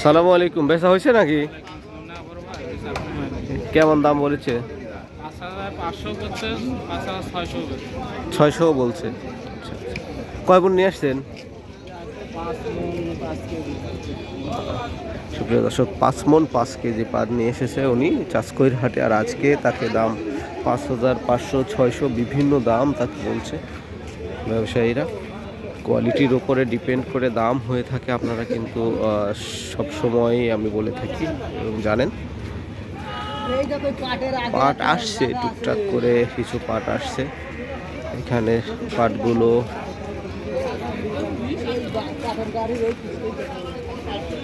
সালামু আলাইকুম, বেচা হয়েছে নাকি? কেমন দাম বলেছে? 600 বলছে। আচ্ছা, কয় বোন নিয়ে আসছেন? সুপ্রিয় দর্শক, 5 মণ 5 কেজি পাট নিয়ে এসেছে উনি চাষকৈর হাটে। আর আজকে তাকে দাম 5,000, 500, 600 বিভিন্ন দাম তাকে বলছে ব্যবসায়ীরা। কোয়ালিটির ওপরে ডিপেন্ড করে দাম হয়ে থাকে, আপনারা কিন্তু সব সময় আমি বলে থাকি এবং জানেন। পাট আসছে টুকটাক করে, কিছু পাট আসছে এখানে। পাটগুলো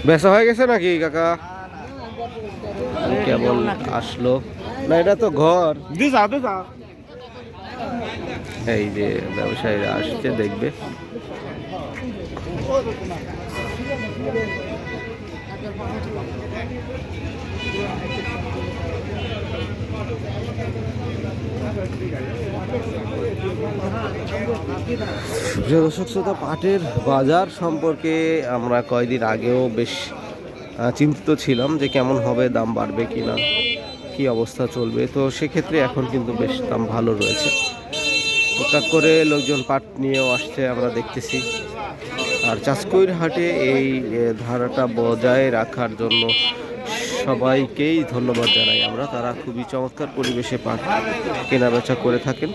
বেচা হয়ে গেছে নাকি কাকা? কেবল আসলো না, এটা তো ঘর। এই যে ব্যবসায়ীরা আসছে দেখবে। প্রিয় দর্শক শ্রোতা, পাটের বাজার সম্পর্কে আমরা কয়েকদিন আগেও বেশ চিন্তিত ছিলাম যে কেমন হবে, দাম বাড়বে কিনা, কি অবস্থা চলবে। তো সেক্ষেত্রে এখন কিন্তু বেশ দাম ভালো রয়েছে। টুকটাক করে লোকজন পাট নিয়েও আসছে, আমরা দেখতেছি। আর চাষকৈর হাটে এই ধারাটা বজায় রাখার জন্য সবাইকেই ধন্যবাদ জানাই আমরা। তারা খুবই চমৎকার পরিবেশে পাট কেনা বেচা করে থাকেন।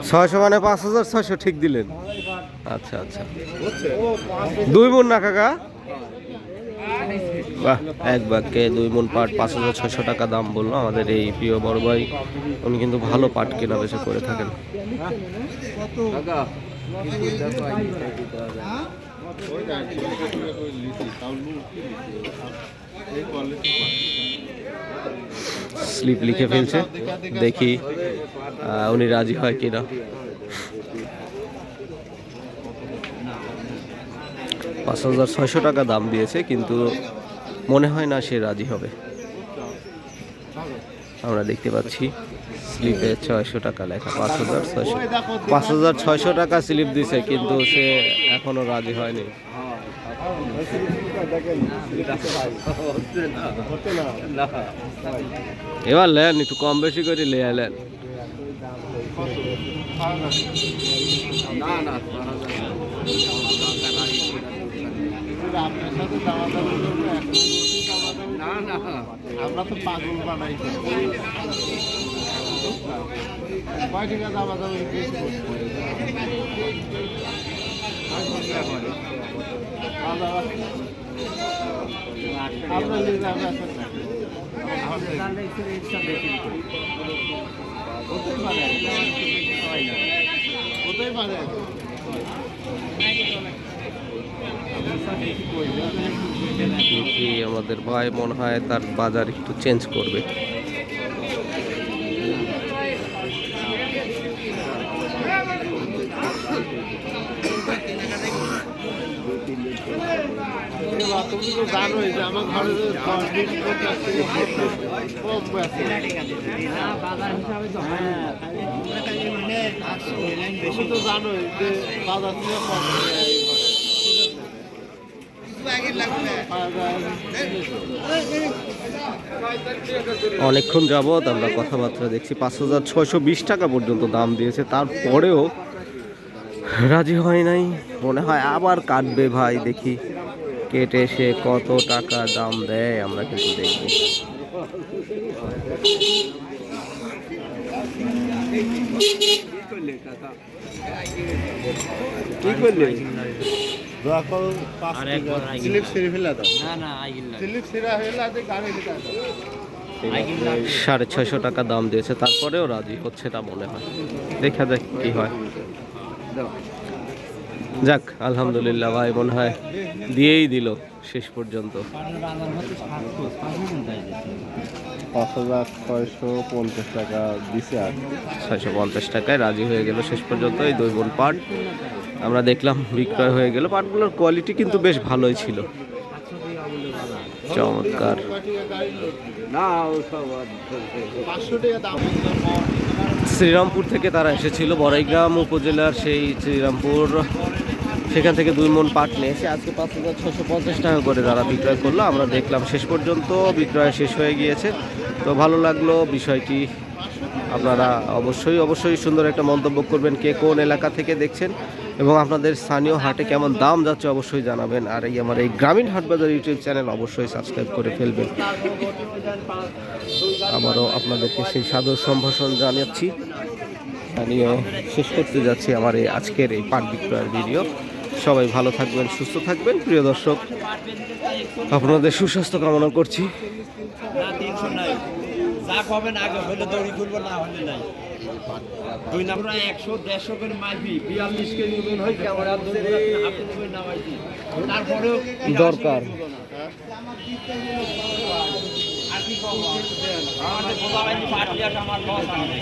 ছয়শো মানে 5,600 ঠিক দিলেন? আচ্ছা আচ্ছা, 2 মণ না কাকা? বাহ, এক বাক্যে 2 মণ পাট 5,600 টাকা দাম বললো আমাদের এই প্রিয় বড় ভাই। উনি কিন্তু ভালো পাট কেনা বেচা করে থাকেন। স্লিপ লিখে ফেলছে, দেখি উনি রাজি হয় কিনা। 5,600 টাকা দাম দিয়েছে, কিন্তু মনে হয় না সে রাজি হবে। আমরা দেখতে পাচ্ছি স্লিপে 600 টাকা লেখা, 5,600 টাকা স্লিপ দিছে, কিন্তু সে এখনো রাজি হয়নি। এবার লেন, একটু কম বেশি করে লেন। আমরা তো পাগল বানাই। কয় টাকা দাবা দাবি হতেই পারে। আমাদের ভাই মনে হয় তার বাজার একটু চেঞ্জ করবে। তুমি তো জানোই যে আমার ঘরে বেশি তো জানোই যে বাজার থেকে কম। অনেকক্ষণ যাবৎ আমরা কথাবার্তা দেখছি, 5,620 টাকা পর্যন্ত দাম দিয়েছে, তারপরেও রাজি হয় নাই। মনে হয় আবার কাটবে ভাই, দেখি কেটে সে কত টাকা দাম দেয় আমরা কিন্তু দেখব। কি করলে? স্লিপ ছিঁড়ে ফেলা দাও। 650 টাকা দাম দিয়েছে, তারপরেও রাজি হচ্ছে না মনে হয়। দেখা যাক কি হয়। যাক আলহামদুলিল্লাহ ভাই, মনে হয় দিয়েই দিল শেষ পর্যন্ত। 5,650 টাকা দিছে আর 650 টাকায় রাজি হয়ে গেল শেষ পর্যন্ত এই 2 বোন পাট। আমরা দেখলাম বিক্রয় হয়ে গেল। পাটগুলোর কোয়ালিটি কিন্তু বেশ ভালোই ছিল, চমৎকার। 500 টাকা দাম। শ্রীরামপুর থেকে তারা এসেছিল, বড়াইগ্রাম উপজেলার সেই শ্রীরামপুর, সেখান থেকে 2 মণ পাট নিয়ে এসে আজকে 5,650 টাকা করে তারা বিক্রয় করলো। আমরা দেখলাম শেষ পর্যন্ত বিক্রয় শেষ হয়ে গিয়েছে। তো ভালো লাগলো বিষয়টি। আপনারা অবশ্যই সুন্দর একটা মন্তব্য করবেন, কে কোন এলাকা থেকে দেখছেন এবং আপনাদের স্থানীয় হাটে কেমন দাম যাচ্ছে অবশ্যই জানাবেন। আর আমার এই গ্রামীণ হাটবাজার ইউটিউব চ্যানেল অবশ্যই সাবস্ক্রাইব করে ফেলবেন। আবারও আপনাদেরকে সেই সাদর সম্ভাষণ জানাচ্ছি, জানিয়ে শেষ করতে যাচ্ছি আমার এই আজকের এই পাট বিক্রয়ের ভিডিও। সবাই ভালো থাকবেন, সুস্থ থাকবেন। প্রিয় দর্শক, আপনাদের সুস্বাস্থ্য কামনা করছি। যা পাবেন আগে হলে দড়ি করবো, না হলে নাই। 2 নম্বর 100-150 করে মাইপি 42 কেজি ওজন হয়, ক্যামেরা ধরে আপনি করে নামাইছি। তারপরেও দরকার আর কি করব, আমাদের বোঝাবাইনি পার্টি আছে, আমার লস আছে।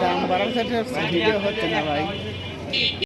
দাম বাড়ার সাথে ভিডিও হচ্ছে না ভাই।